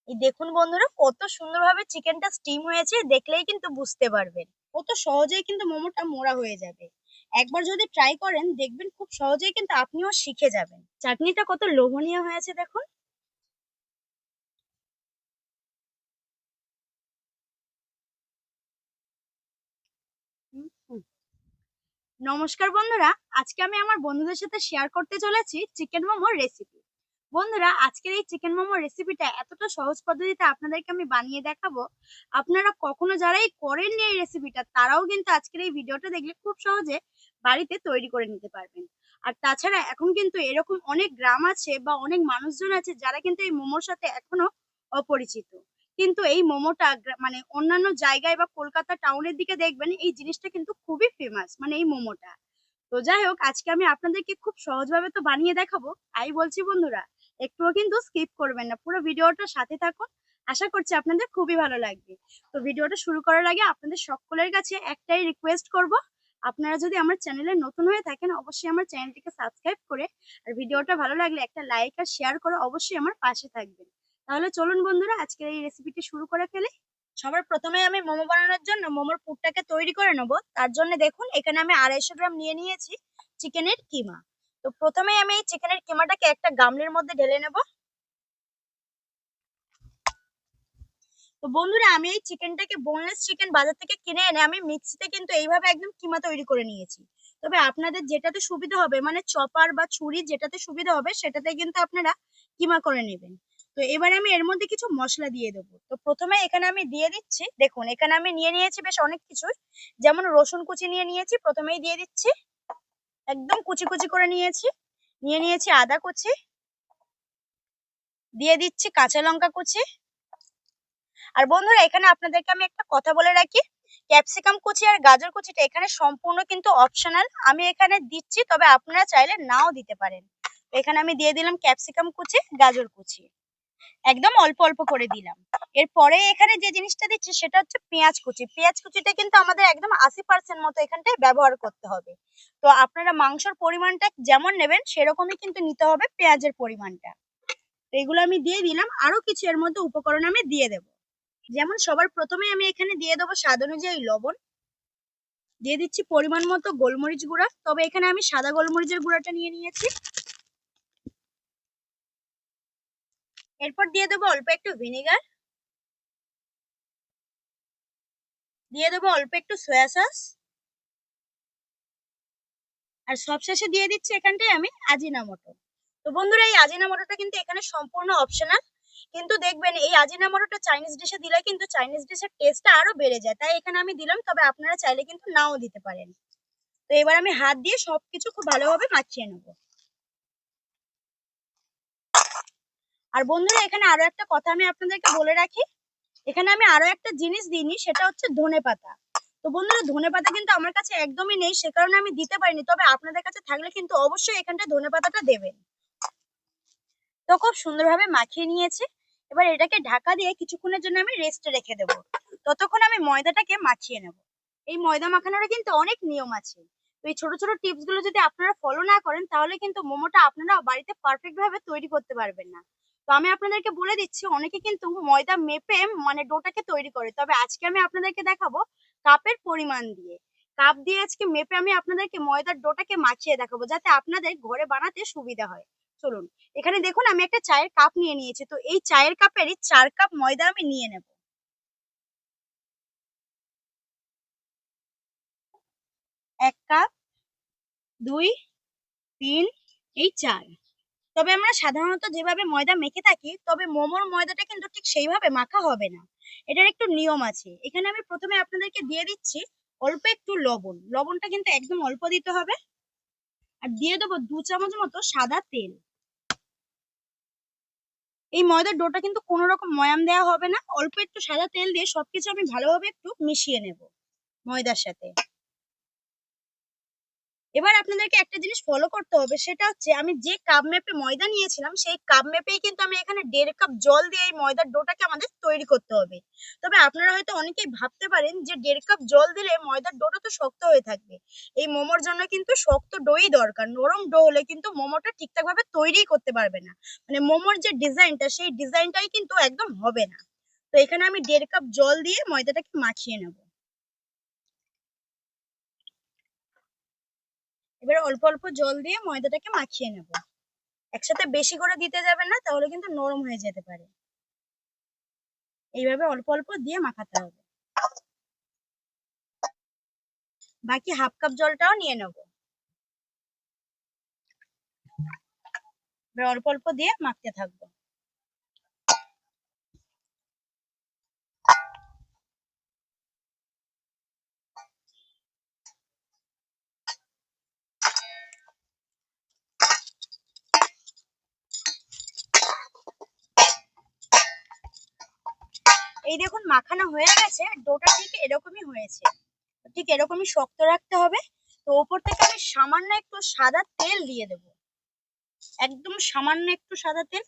এই দেখুন বন্ধুরা, কত সুন্দরভাবে চিকেনটা স্টিম হয়েছে, দেখলেই কিন্তু বুঝতে পারবেন। কত সহজেই কিন্তু মোমোটা মোড়া হয়ে যাবে। একবার যদি ট্রাই করেন দেখবেন খুব সহজেই কিন্তু আপনিও শিখে যাবেন। চাটনিটা কত লোভনীয় হয়েছে দেখুন। হুম, হুম। নমস্কার বন্ধুরা, আজকে আমি আমার বন্ধুদের সাথে শেয়ার করতে চলেছি চিকেন মোমোর রেসিপি। বন্ধুরা, আজকের এই চিকেন মোমোর রেসিপিটা এতটা সহজ পদ্ধতিতে আপনাদেরকে আমি বানিয়ে দেখাবো, আপনারা কখনো যারাই করেননি এই রেসিপিটা তারাও কিন্তু আজকের এই ভিডিওটা দেখলে খুব সহজে বাড়িতে তৈরি করে নিতে পারবেন। আর তাছাড়া এখন কিন্তু এরকম অনেক গ্রাম আছে বা অনেক মানুষজন আছে যারা কিন্তু এই মোমোর সাথে এখনো অপরিচিত। কিন্তু এই মোমোটা মানে অন্যান্য জায়গায় বা কলকাতা টাউনের দিকে দেখবেন এই জিনিসটা কিন্তু খুবই ফেমাস, মানে এই মোমোটা। তো যাই হোক, আজকে আমি আপনাদেরকে খুব সহজভাবে তো বানিয়ে দেখাবো, তাই বলছি বন্ধুরা একটুও কিন্তু স্কিপ করবেন না, পুরো ভিডিওটা সাথে থাকুন। আশা করছি আপনাদের খুবই ভালো লাগবে। তো ভিডিওটা শুরু করার আগে আপনাদের সকলের কাছে একটাই রিকোয়েস্ট করব, আপনারা যদি আমার চ্যানেলে নতুন হয়ে থাকেন অবশ্যই আমার চ্যানেলটিকে সাবস্ক্রাইব করে আর ভিডিওটা ভালো লাগলে একটা লাইক আর শেয়ার করে অবশ্যই আমার পাশে থাকবেন। তাহলে চলুন বন্ধুরা, আজকের এই রেসিপিটি শুরু করে ফেলি। সবার প্রথমে আমি মোমো বানানোর জন্য মোমোর পুরটাকে তৈরি করে নেব। তার জন্য দেখুন এখানে আমি 250 গ্রাম নিয়ে নিয়েছি চিকেনের কিমা। তো প্রথমেই আমি এই চিকেনের কিমাটাকে একটা গামলির মধ্যে ঢেলে নেব। তো বন্ধুরা, আমি এই চিকেনটাকে বোনলেস চিকেন বাজার থেকে কিনে এনে আমি মিক্সিতে কিন্তু এইভাবে একদম কিমা তৈরি করে নিয়েছি। তবে আপনাদের যেটাতে সুবিধা হবে, মানে চপার বা ছুরি যেটাতে সুবিধা হবে সেটাতে কিন্তু আপনারা কিমা করে নেবেন। তো এবার আমি এর মধ্যে কিছু মশলা দিয়ে দেবো। তো প্রথমে এখানে আমি দিয়ে দিচ্ছি, দেখুন এখানে আমি নিয়ে নিয়েছি বেশ অনেক কিছুই। যেমন রসুন কুচি নিয়ে নিয়েছি, প্রথমেই দিয়ে দিচ্ছি, একদম কুচি কুচি করে নিয়েছি। নিয়ে নিয়েছি আদা কুচি, দিয়ে দিচ্ছি কাঁচা লঙ্কা কুচি। আর বন্ধুরা, এখানে আপনাদেরকে আমি একটা কথা বলে রাখি, ক্যাপসিকাম কুচি আর গাজর কুচিটা এখানে সম্পূর্ণ কিন্তু অপশনাল। আমি এখানে দিচ্ছি, তবে আপনারা চাইলে নাও দিতে পারেন। তো এখানে আমি দিয়ে দিলাম ক্যাপসিকাম কুচি, গাজর কুচি, একদম অল্প অল্প করে দিলাম। এরপরে এখানে যে জিনিসটা দিচ্ছি সেটা হচ্ছে পেঁয়াজ কুচি। পেঁয়াজ কুচিটা কিন্তু আমাদের একদম 80% মতো এখানটায় ব্যবহার করতে হবে। তো আপনারা মাংসর পরিমাণটা যেমন নেবেন সেরকমই কিন্তু নিতে হবে পেঁয়াজের পরিমাণটা। তো এগুলো আমি দিয়ে দিলাম, আরো কিছু এর মধ্যে উপকরণ আমি দিয়ে দেবো। যেমন সবার প্রথমে আমি এখানে দিয়ে দেবো স্বাদ অনুযায়ী লবণ, দিয়ে দিচ্ছি পরিমাণ মতো গোলমরিচ গুঁড়া, তবে এখানে আমি সাদা গোলমরিচের গুঁড়াটা নিয়ে নিয়েছি। এরপর দিয়ে দেবো অল্প একটু ভিনেগার, দিয়ে দেবো অল্প একটু সয়া সস, আর সবশেষে দিয়ে দিচ্ছি এখানটায় আমি আজিনামোটো। তো বন্ধুরা, এই আজিনামোটোটা কিন্তু এখানে সম্পূর্ণ অপশনাল, কিন্তু দেখবেন এই আজিনামোটোটা চাইনিজ ডিশে দিলে কিন্তু চাইনিজ ডিশের টেস্টটা আরো বেড়ে যায়, তাই এখানে আমি দিলাম, তবে আপনারা চাইলে কিন্তু নাও দিতে পারেন। তো এবার আমি হাত দিয়ে সবকিছু খুব ভালোভাবে মাখিয়ে নেবো। আর বন্ধুরা, এখানে আরো একটা কথা আমি আপনাদেরকে বলে রাখি, এখানে আমি আরো একটা জিনিস দিইনি, সেটা হচ্ছে ধনেপাতা। তো বন্ধুরা, ধনেপাতা কিন্তু আমার কাছে একদমই নেই, সে কারণে আমি দিতে পারিনি, তবে আপনাদের কাছে থাকলে কিন্তু অবশ্যই এখানটা ধনেপাতাটা দেবেন। তো খুব সুন্দরভাবে মাখিয়ে নিয়েছি। এবার এটাকে ঢাকা দিয়ে কিছুক্ষণের জন্য আমি রেস্টে রেখে দেবো। ততক্ষণ আমি ময়দাটাকে মাখিয়ে নেব। এই ময়দা মাখানোর কিন্তু অনেক নিয়ম আছে। তো এই ছোট ছোট টিপস গুলো যদি আপনারা ফলো না করেন তাহলে কিন্তু মোমোটা আপনারা বাড়িতে পারফেক্ট ভাবে তৈরি করতে পারবেন না। তো আমি আপনাদেরকে বলে দিচ্ছি, অনেকে কিন্তু ময়দা মেপে মানে ডোটাকে তৈরি করে, তবে আজকে আমি আপনাদেরকে দেখাবো কাপের পরিমাণ দিয়ে। কাপ দিয়ে আজকে মেপে আমি আপনাদেরকে ময়দার ডোটাকে মাখিয়ে দেখাবো, যাতে আপনাদের ঘরে বানাতে সুবিধা হয়। চলুন, এখানে দেখুন আমি একটা চায়ের কাপ নিয়ে নিয়েছি। তো এই চায়ের কাপেরই 4 কাপ ময়দা আমি নিয়ে নেব। 1 কাপ, 2, 3, এই 4। তবে আমরা সাধারণত যেভাবে ময়দা মেখে থাকি, তবে মোমোর ময়দাটা কিন্তু ঠিক সেইভাবে মাখা হবে না। এটার একটু নিয়ম আছে। এখানে আমি প্রথমে আপনাদেরকে দিয়ে দিচ্ছি অল্প একটু লবণ। লবণটা কিন্তু একদম অল্প দিতে হবে। আর দিয়ে দেবো 2 চামচ মতো সাদা তেল। এই ময়দার ডোটা কিন্তু কোনো রকম ময়াম দেওয়া হবে না, অল্প একটু সাদা তেল দিয়ে সবকিছু আমি ভালোভাবে একটু মিশিয়ে নেব ময়দার সাথে। এবার আপনাদেরকে একটা জিনিস ফলো করতে হবে, সেটা হচ্ছে আমি যে কাপ মেপে ময়দা নিয়েছিলাম সেই কাপ মেপেই কিন্তু আমি এখানে 1.5 কাপ জল দিয়ে এই ময়দার ডোটাকে আমাদের তৈরি করতে হবে। তবে আপনারা হয়তো অনেকেই ভাবতে পারেন যে 1.5 কাপ জল দিলে ময়দার ডোটা তো শক্ত হয়ে থাকবে। এই মোমোর জন্য কিন্তু শক্ত ডোই দরকার, নরম ডো হলে কিন্তু মোমোটা ঠিকঠাক ভাবে তৈরি করতে পারবে না, মানে মোমোর যে ডিজাইনটা সেই ডিজাইনটাই কিন্তু একদম হবে না। তো এখানে আমি 1.5 কাপ জল দিয়ে ময়দাটাকে মাখিয়ে নেব। এবার অল্প অল্প জল দিয়ে ময়দাটাকে মাখিয়ে নেব, একসাথে বেশি করে দিতে যাবে না, তাহলে কিন্তু নরম হয়ে যেতে পারে। এইভাবে অল্প অল্প দিয়ে মাখাতে হবে। বাকি হাফ কাপ জলটাও নিয়ে নেব, এবার অল্প অল্প দিয়ে মাখতে থাকবো। এই দেখুন মাখানো হয়ে গেছে, ডোটা ঠিক এরকমই হয়েছে, ঠিক এরকমই শক্ত রাখতে হবে। তো ওপর থেকে আমি সামান্য একটু সাদা তেল দিয়ে দেব, একদম সামান্য একটু সাদা তেল।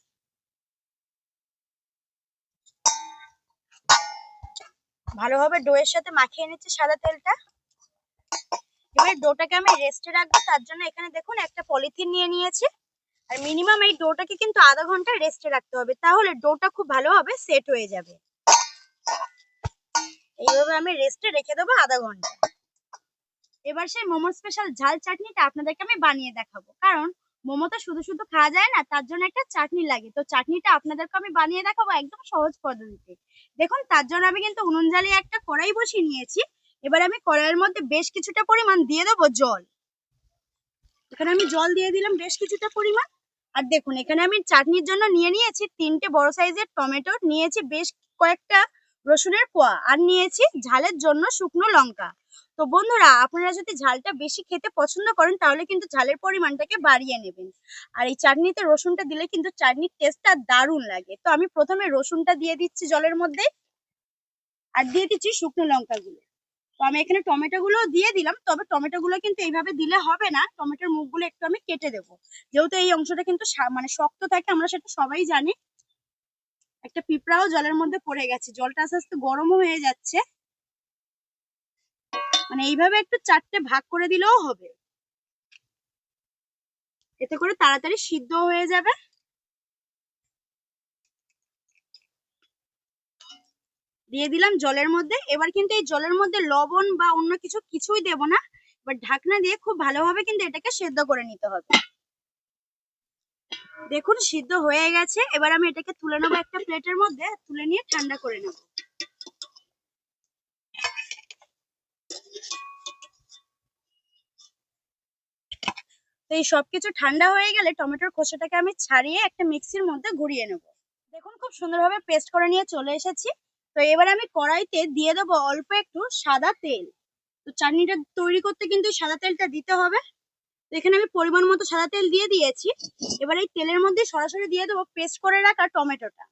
ভালোভাবে ডোয়ের সাথে মাখিয়ে নিচ্ছি সাদা তেলটা। এবার ডোটাকে আমি রেস্টে রাখবো, তার জন্য এখানে দেখুন একটা পলিথিন নিয়ে নিয়েছি। আর মিনিমাম এই ডোটাকে কিন্তু আধা ঘন্টা রেস্টে রাখতে হবে, তাহলে ডোটা খুব ভালোভাবে সেট হয়ে যাবে। এইভাবে আমি রেস্টে রেখে দেবো আধা ঘন্টা। এবার সেই মোমো স্পেশাল ঝাল চাটনিটা আপনাদেরকে আমি বানিয়ে দেখাবো, কারণ মোমো তো শুধু শুধু খাওয়া যায় না, তার জন্য একটা চাটনি লাগে। তো চাটনিটা আপনাদেরকে আমি বানিয়ে দেখাবো একদম সহজ পদ্ধতিতে। দেখুন তার জন্য আমি কিন্তু উনুন জ্বালিয়ে একটা কড়াই বসিয়ে নিয়েছি। এবার আমি কড়াইয়ের মধ্যে বেশ কিছুটা পরিমাণ দিয়ে দেবো জল। এখানে আমি জল দিয়ে দিলাম বেশ কিছুটা পরিমাণ। আর দেখুন এখানে আমি চাটনির জন্য নিয়ে নিয়েছি 3টে বড় সাইজের টমেটো, নিয়েছি বেশ কয়েকটা রসুনের কোয়া, আর নিয়েছি ঝালের জন্য শুকনো লঙ্কা। তো বন্ধুরা আপনারা যদি ঝালটা বেশি খেতে পছন্দ করেন তাহলে কিন্তু ঝালের পরিমাণটাকে বাড়িয়ে নেবেন। আর এই চাটনিতে রসুনটা দিলে কিন্তু চাটনির টেস্টটা দারুণ লাগে। তো আমি প্রথমে রসুনটা দিয়ে দিচ্ছি জলের মধ্যে, আর দিয়ে দিচ্ছি শুকনো লঙ্কাগুলো। তো আমি এখানে টমেটো গুলো দিয়ে দিলাম, তবে টমেটো গুলো কিন্তু এইভাবে দিলে হবে না, টমেটোর মুখগুলো একটু আমি কেটে দেবো, যেহেতু এই অংশটা কিন্তু মানে শক্ত থাকে, আমরা সেটা সবাই জানি। একটা পিঁপড়াও জলের মধ্যে পড়ে গেছে, জলটা আস্তে আস্তে গরমও হয়ে যাচ্ছে। মানে এইভাবে একটু 4টে ভাগ করে দিলেও হবে, এতে করে তাড়াতাড়ি সিদ্ধ হয়ে যাবে। দিয়ে দিলাম জলের মধ্যে। এবার কিন্তু এই জলের মধ্যে লবণ বা অন্য কিছু কিছুই দেব না, এবার ঢাকনা দিয়ে খুব ভালোভাবে কিন্তু এটাকে সেদ্ধ করে নিতে হবে। দেখুন সিদ্ধ হয়ে গেছে, এবার আমি এটাকে তুলে নেবো একটা প্লেটের মধ্যে, তুলে নিয়ে ঠান্ডা করে নেব। তো এই সবকিছু ঠান্ডা হয়ে গেলে টমেটোর খোসাটাকে আমি ছাড়িয়ে একটা মিক্সির মধ্যে ঘুরিয়ে নেব। দেখুন খুব সুন্দরভাবে পেস্ট করে নিয়ে চলে এসেছি। তো এবার আমি কড়াইতে দিয়ে দেবো অল্প একটু সাদা তেল। তো চাটনিটা তৈরি করতে কিন্তু সাদা তেলটা দিতে হবে। তো এখানে আমি পরিমাণ মতো সাদা তেল দিয়ে দিয়েছি। এবার এই তেলের মধ্যে সরাসরি দিয়ে দেবো পেস্ট করে রাখা টমেটোটা।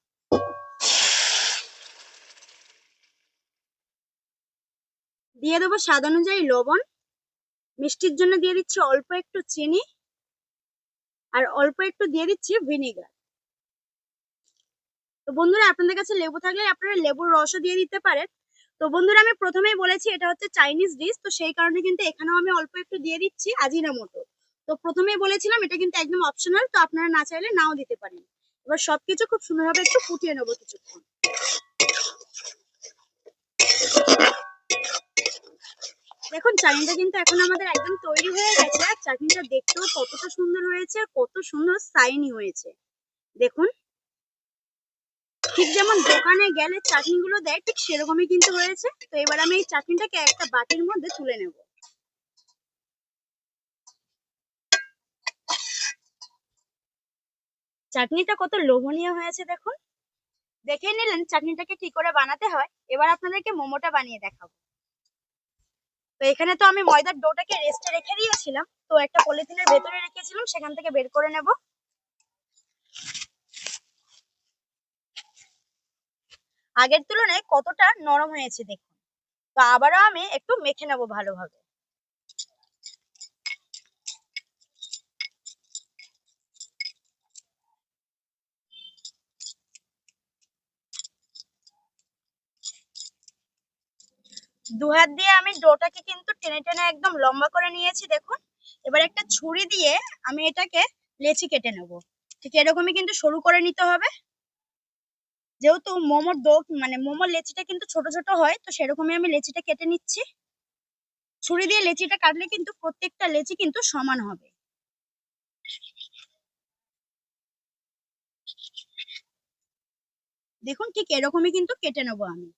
দিয়ে দেবো স্বাদ অনুযায়ী লবণ, মিষ্টির জন্য দিয়ে দিচ্ছি অল্প একটু চিনি, আর অল্প একটু দিয়ে দিচ্ছি ভিনেগার। তো বন্ধুরা আপনাদের কাছে লেবু থাকলে আপনারা লেবুর রসও দিয়ে দিতে পারেন। তো বন্ধুরা আমি প্রথমেই বলেছি এটা হচ্ছে চাইনিজ ডিশ, তো সেই কারণে কিন্তু এখানেও আমি অল্প একটু দিয়ে দিচ্ছি আজিনামোটো। তো প্রথমেই বলেছিলাম এটা কিন্তু একদম অপশনাল, তো আপনারা না চাইলে নাও দিতে পারেন। এবার সবকিছু খুব সুন্দরভাবে একটু ফুটিয়ে নেবো কিছুক্ষণ। দেখুন চাটনিটা কিন্তু এখন আমাদের একদম তৈরি হয়ে গেছে, আর চাটনিটা দেখতেও কতটা সুন্দর হয়েছে, কত সুন্দর শাইনি হয়েছে। দেখুন ঠিক যেমন দোকানে গেলে চাটনি গুলো দেয় ঠিক সেরকমই কিন্তু হয়েছে। তো এবার আমি এই চাটনিটাকে একটা বাটির মধ্যে তুলে নেব। চাটনিটা কত লোভনীয় হয়েছে দেখুন। দেখেই নিলেন চাটনিটাকে কি করে বানাতে হয়, এবার আপনাদেরকে মোমোটা বানিয়ে দেখাবো। তো এখানে তো আমি ময়দার ডোটাকে রেস্টে রেখে দিয়েছিলাম, তো একটা পলিথিনের ভেতরে রেখেছিলাম, সেখান থেকে বের করে নেব। আগের তুলনায় কতটা নরম হয়েছে দেখুন। তো আবারও আমি একটু মেখে নেব ভালোভাবে। দু হাত দিয়ে আমি ডোটাকে কিন্তু টেনে টেনে একদম লম্বা করে নিয়েছি দেখুন। এবার একটা ছুরি দিয়ে আমি এটাকে লেচি কেটে নেব। ঠিক এরকমই কিন্তু সরু করে নিতে হবে। যেহেতু মোমোর ডো মানে মোমোর লেচিটা কিন্তু ছোট ছোট হয়, তো সেরকমই আমি লেচিটা কেটে নিচ্ছি। ছুরি দিয়ে লেচিটা কাটলে কিন্তু প্রত্যেকটা লেচি কিন্তু সমান হবে। দেখুন ঠিক এরকমই কিন্তু কেটে নেবো আমি।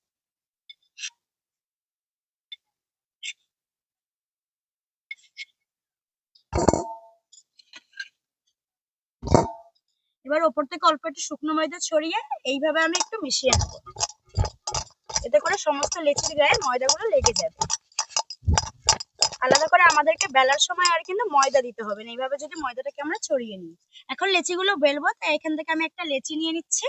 এবার ওপর থেকে অল্প একটু শুকনো ময়দা ছড়িয়ে এইভাবে আমি একটু মিশিয়ে নেবো। এতে করে সমস্ত লেচির গায়ে ময়দাগুলো লেগে যাবে। আলাদা করে আমাদেরকে বেলার সময় আর কিন্তু ময়দা দিতে হবে না, এইভাবে যদি ময়দাটাকে আমরা ছড়িয়ে নিই। এখন লেচিগুলো বেলবো, তাই এখান থেকে আমি একটা লেচি নিয়ে নিচ্ছি।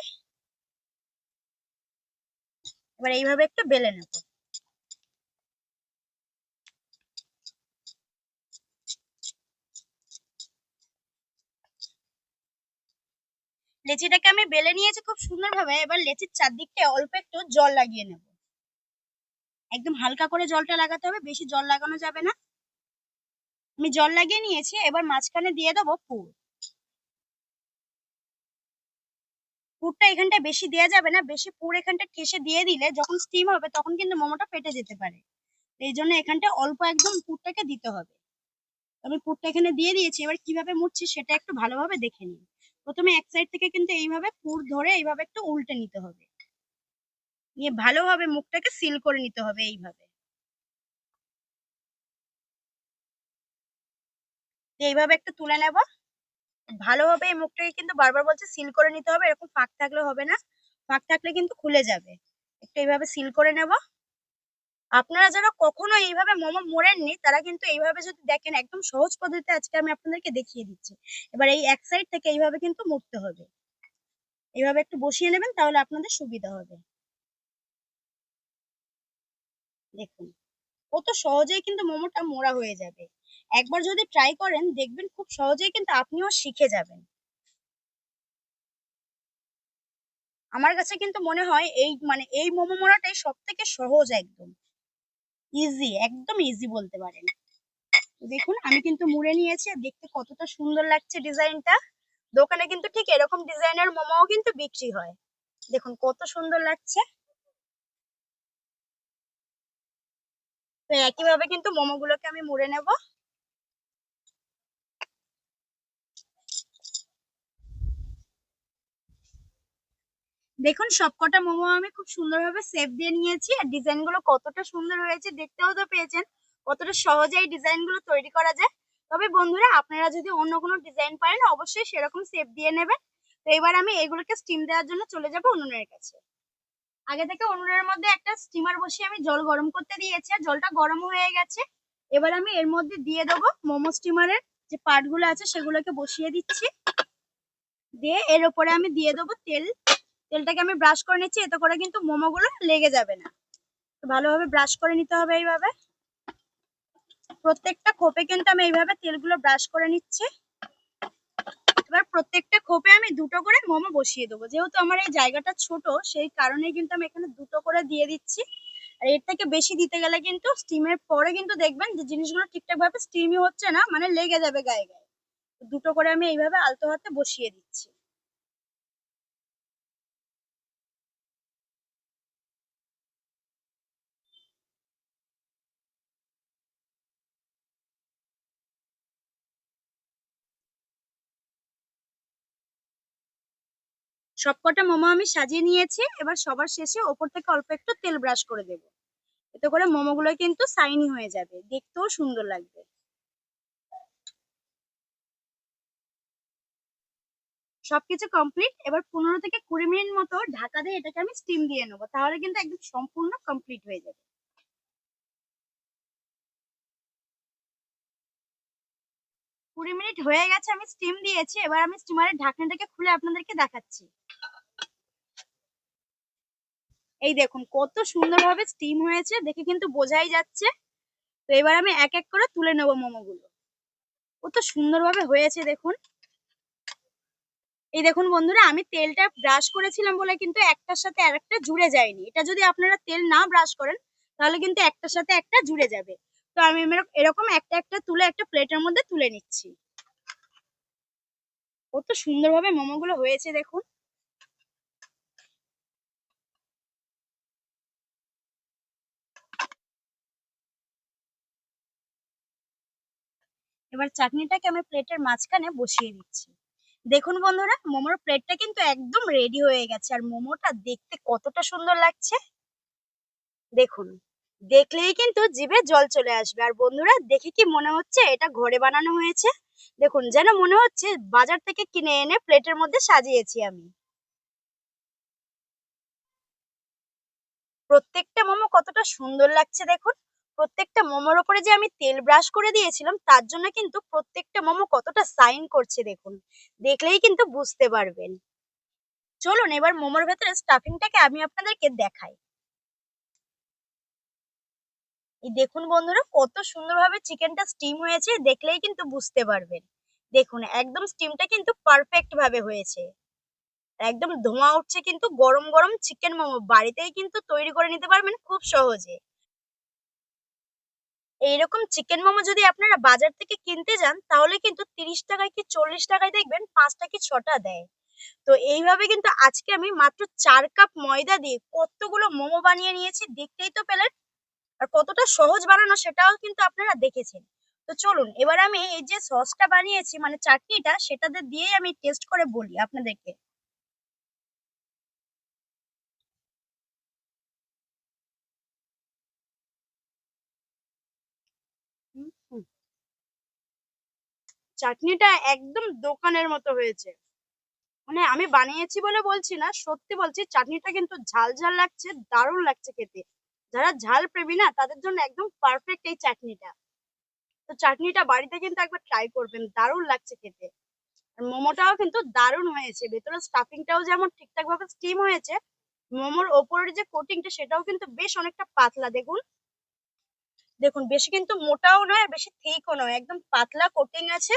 এবার এইভাবে একটু বেলে নেবো। লেচিটাকে আমি বেলে নিয়েছি খুব সুন্দর ভাবে। এবার লেচির চারদিকটা অল্প একটু জল লাগিয়ে নেব। একদম হালকা করে জলটা লাগাতে হবে, বেশি জল লাগানো যাবে না। আমি জল লাগিয়ে নিয়েছি, এবার মাঝখানে দিয়ে দেবো পুর। পুরটা এখানটা বেশি দেওয়া যাবে না, বেশি পুর এখানটা ঠেসে দিয়ে দিলে যখন স্টিম হবে তখন কিন্তু মোমোটা ফেটে যেতে পারে। এই জন্য এখানটা অল্প একদম পুরটাকে দিতে হবে। আমি পুরটা এখানে দিয়ে দিয়েছি, এবার কিভাবে মুড়ছি সেটা একটু ভালোভাবে দেখে নিন। প্রথমে এক সাইড থেকে কিন্তু এইভাবে পুর ধরে এইভাবে একটু উল্টে নিতে হবে, নিয়ে ভালোভাবে মুখটাকে সিল করে নিতে হবে এইভাবে। এইভাবে একটু তুলে নেব ভালোভাবে। এই মুখটাকে কিন্তু বারবার বলছে সিল করে নিতে হবে, এরকম ফাঁক থাকলে হবে না, ফাঁক থাকলে কিন্তু খুলে যাবে। একটু এইভাবে সিল করে নেব। আপনারা যারা কখনো এইভাবে মোমো মোড়েননি তারা কিন্তু এইভাবে যদি দেখেন, একদম সহজ পদ্ধতিতে আজকে আমি আপনাদেরকে দেখিয়ে দিচ্ছি। এবার এই এক সাইড থেকে এইভাবে কিন্তু মুড়তে হবে, এইভাবে একটু বসিয়ে নেবেন তাহলে আপনাদের সুবিধা হবে। দেখুন কত সহজেই কিন্তু মোমোটা মোড়া হয়ে যাবে। একবার যদি ট্রাই করেন দেখবেন খুব সহজেই কিন্তু আপনিও শিখে যাবেন। আমার কাছে কিন্তু মনে হয় এই মোমো মোড়াটাই সব থেকে সহজ, একদম ইজি, একদম ইজি বলতে পারেন। দেখুন আমি কিন্তু মুড়ে নিয়েছি, আর দেখতে কতটা সুন্দর লাগছে ডিজাইনটা। দোকানে কিন্তু ঠিক এরকম ডিজাইনের মোমোও কিন্তু বিক্রি হয়। দেখুন কত সুন্দর লাগছে। তো একইভাবে কিন্তু মোমোগুলোকে আমি মুড়ে নেব। দেখুন সবকটা মোমো আমি খুব সুন্দরভাবে শেপ দিয়ে নিয়েছি, আর ডিজাইন গুলো কতটা সুন্দর হয়েছে দেখতেও তো পেয়েছেন কতটা সহজে এই ডিজাইন গুলো তৈরি করা যায়। তবে বন্ধুরা আপনারা যদি অন্য কোনো ডিজাইন পারেন অবশ্যই সেরকম শেপ দিয়ে নেবেন। তো এবার আমি এগুলোকে স্টিম দেওয়ার জন্য চলে যাব উনুনের কাছে। আগে থেকে উনুনের মধ্যে একটা স্টিমার বসিয়ে আমি জল গরম করতে দিয়েছি, আর জলটা গরম হয়ে গেছে। এবার আমি এর মধ্যে দিয়ে দেবো মোমো স্টিমারের যে পার্ট গুলো আছে সেগুলোকে বসিয়ে দিচ্ছি। দিয়ে এর উপরে আমি দিয়ে দেবো তেল। তেলটাকে আমি ব্রাশ করে নিচ্ছি, এতে করে কিন্তু মোমোগুলো লেগে যাবে না। তো ভালোভাবে ব্রাশ করে নিতে হবে এইভাবে। প্রত্যেকটা খোপে কিন্তু আমি এইভাবে তেলগুলো ব্রাশ করে নিচ্ছি। এবার প্রত্যেকটা খোপে আমি দুটো করে মোমো বসিয়ে দেবো। যেহেতু আমার এই জায়গাটা ছোট সেই কারণেই কিন্তু আমি এখানে দুটো করে দিয়ে দিচ্ছি। আর এর থেকে বেশি দিতে গেলে কিন্তু স্টিমের পরে কিন্তু দেখবেন যে জিনিসগুলো ঠিকঠাক ভাবে স্টিমই হচ্ছে না, মানে লেগে যাবে গায়ে গায়ে। দুটো করে আমি এইভাবে আলতো হাতে বসিয়ে দিচ্ছি। সবকটা মোমো আমি সাজিয়ে নিয়েছি, এবার সবার শেষে ওপর থেকে অল্প একটু তেল ব্রাশ করে দেবো। এতে করে মোমোগুলো কিন্তু শাইনি হয়ে যাবে, দেখতেও সুন্দর লাগবে। সবকিছু কমপ্লিট। এবার 15 থেকে 20 মিনিট মতো ঢাকা দিয়ে এটাকে আমি স্টিম দিয়ে নেবো, তাহলে কিন্তু একদম সম্পূর্ণ কমপ্লিট হয়ে যাবে। 20 মিনিট হয়ে গেছে, আমি স্টিম দিয়েছি। এবার আমি স্টিমারের ঢাকনাটাকে খুলে আপনাদেরকে দেখাচ্ছি। এই দেখুন কত সুন্দরভাবে স্টিম হয়েছে, দেখে কিন্তু বোঝাই যাচ্ছে। তো এবার আমি এক এক করে তুলে নেবো মোমোগুলো। কত সুন্দরভাবে হয়েছে দেখুন। এই দেখুন বন্ধুরা, আমি তেলটা ব্রাশ করেছিলাম বলে কিন্তু একটার সাথে আরেকটা জুড়ে যায়নি। এটা যদি আপনারা তেল না ব্রাশ করেন তাহলে কিন্তু একটার সাথে একটা জুড়ে যাবে। তো আমি এরকম একটা একটা তুলে একটা প্লেটের মধ্যে তুলে নিচ্ছি। কত সুন্দরভাবে মোমোগুলো হয়েছে দেখুন। এবার চাটনিটাকে আমি প্লেটের মাঝখানে বসিয়ে দিচ্ছি। দেখুন বন্ধুরা, মোমোর প্লেটটা কিন্তু একদম রেডি হয়ে গেছে, আর মোমোটা দেখতে কতটা সুন্দর লাগছে দেখুন। দেখলেই কিন্তু জিভে জল চলে আসবে। আর বন্ধুরা, দেখে কি মনে হচ্ছে এটা ঘরে বানানো হয়েছে? দেখুন, যেন মনে হচ্ছে বাজার থেকে কিনে এনে প্লেটের মধ্যে সাজিয়েছি আমি। প্রত্যেকটা মোমো কতটা সুন্দর লাগছে দেখুন। প্রত্যেকটা মোমোর উপরে যে আমি তেল ব্রাশ করে দিয়েছিলাম, তার জন্য কিন্তু প্রত্যেকটা মোমো কতটা শাইন করছে দেখুন। দেখলেই কিন্তু বুঝতে পারবেন। চলুন এবার মোমোর ভেতরে স্টাফিংটাকে আমি আপনাদেরকে দেখাই। এই দেখুন বন্ধুরা, কত সুন্দরভাবে চিকেনটা স্টিম হয়েছে, দেখলেই কিন্তু বুঝতে পারবেন। দেখুন, একদম স্টিমটা কিন্তু পারফেক্ট ভাবে হয়েছে। একদম ধোঁয়া উঠছে, কিন্তু গরম গরম চিকেন মোমো বাড়িতেই কিন্তু তৈরি করে নিতে পারবেন খুব সহজে। এইরকম চিকেন মোমো যদি আপনারা বাজার থেকে কিনতে যান, তাহলে কিন্তু 30 টাকায় কি 40 টাকায় দেখবেন 5টা কি 6টা দেয়। তো এইভাবে কিন্তু আজকে আমি মাত্র 4 কাপ ময়দা দিয়ে কতগুলো মোমো বানিয়ে নিয়েছি, দেখতেই তো পেলেন। আর কতটা সহজ বানানো সেটাও কিন্তু আপনারা দেখেছেন। তো চলুন এবার আমি এই যে সসটা বানিয়েছি, মানে চাটনিটা, সেটাতে দিয়েই আমি টেস্ট করে বলি আপনাদেরকে। হুম, হুম। চাটনিটা একদম দোকানের মতো হয়েছে। মানে আমি বানিয়েছি বলে বলছি না, সত্যি বলছি, চাটনিটা কিন্তু ঝাল ঝাল লাগছে, দারুণ লাগছে খেতে। যারা ঝাল প্রেমী না, তাদের জন্য একদম পারফেক্ট এই চাটনিটা। তো চাটনিটা বাড়িতে কিন্তু একবার ট্রাই করবেন, দারুণ লাগছে খেতে। আর মোমোটাও কিন্তু দারুণ হয়েছে, ভেতরে স্টাফিংটাও যেমন ঠিকঠাক ভাবে স্টিম হয়েছে, মোমোর ওপরের যে কোটিংটা সেটাও কিন্তু বেশ অনেকটা পাতলা দেখুন। দেখুন, বেশি কিন্তু মোটাও নয় আর বেশি থিকও নয়, একদম পাতলা কোটিং আছে।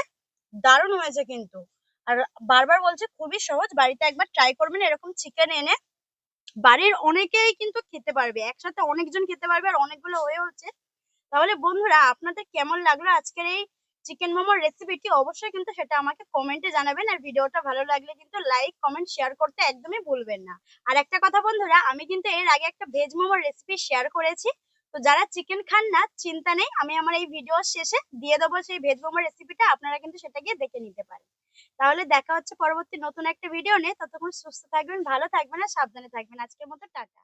দারুণ হয়েছে কিন্তু। আর বারবার বলছে, খুবই সহজ, বাড়িতে একবার ট্রাই করবেন এরকম চিকেন এনে। বাড়ির অনেকেই কিন্তু খেতে পারবে, একসাথে অনেকজন খেতে পারবে, আর অনেকগুলো হয়ে হচ্ছে। তাহলে বন্ধুরা, আপনাদের কেমন লাগলো আজকের এই চিকেন মোমোর রেসিপিটি, অবশ্যই কিন্তু সেটা আমাকে কমেন্টে জানাবেন। আর ভিডিওটা ভালো লাগলে কিন্তু লাইক কমেন্ট শেয়ার করতে একদমই ভুলবেন না। আর একটা কথা বন্ধুরা, আমি কিন্তু এর আগে একটা ভেজ মোমোর রেসিপি শেয়ার করেছি। তো যারা চিকেন খান না, চিন্তা নেই, আমি আমার এই ভিডিও শেষে দিয়ে দেবো সেই ভেজ মোমোর রেসিপিটা, আপনারা কিন্তু সেটা গিয়ে দেখে নিতে পারেন। তাহলে দেখা হচ্ছে পরবর্তী নতুন একটা ভিডিও নিয়ে। ততক্ষণ সুস্থ থাকবেন, ভালো থাকবেন আর সাবধানে থাকবেন। আজকের মতো টাটা।